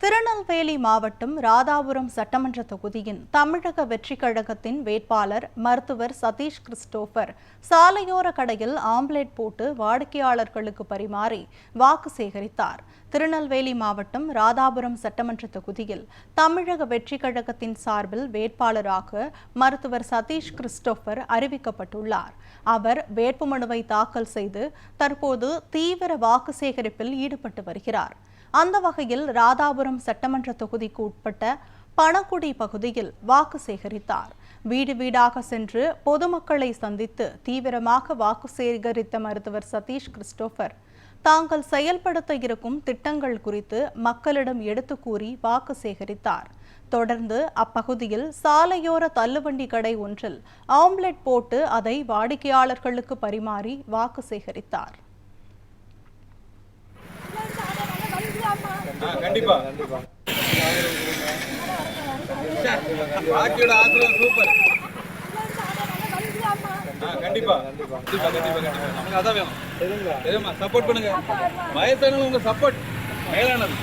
திருநெல்வேலி மாவட்டம் ராதாபுரம் சட்டமன்ற தொகுதியின் தமிழக வெற்றி கழகத்தின் வேட்பாளர் மருத்துவர் சதீஷ் கிறிஸ்டோபர் சாலையோர கடையில் ஆம்லெட் போட்டு வாடிக்கையாளர்களுக்கு பரிமாறி வாக்கு சேகரித்தார். திருநெல்வேலி மாவட்டம் ராதாபுரம் சட்டமன்ற தொகுதியில் தமிழக வெற்றி கழகத்தின் சார்பில் வேட்பாளராக மருத்துவர் சதீஷ் கிறிஸ்டோபர் அறிவிக்கப்பட்டுள்ளார். அவர் வேட்புமனுவை தாக்கல் செய்து தற்போது தீவிர வாக்கு சேகரிப்பில் ஈடுபட்டு வருகிறார். அந்த வகையில் ராதாபுரம் சட்டமன்ற தொகுதிக்கு உட்பட்ட பணக்குடி பகுதியில் வாக்கு சேகரித்தார். வீடு வீடாக சென்று பொதுமக்களை சந்தித்து தீவிரமாக வாக்கு சேகரித்த மருத்துவர் சதீஷ் கிறிஸ்டோபர் தாங்கள் செயல்படுத்த இருக்கும் திட்டங்கள் குறித்து மக்களிடம் எடுத்து கூறி வாக்கு சேகரித்தார். தொடர்ந்து அப்பகுதியில் சாலையோர தள்ளுவண்டி கடை ஒன்றில் ஆம்லெட் போட்டு அதை வாடிக்கையாளர்களுக்கு பரிமாறி வாக்கு சேகரித்தார். கண்டிப்பா பாக்கியோட ஆசிரியர் சூப்பர். கண்டிப்பா நமக்கு அதான் வேணும். தெரியுமா? சப்போர்ட் பண்ணுங்க. வயசானவங்க உங்க சப்போர்ட் மேலானது.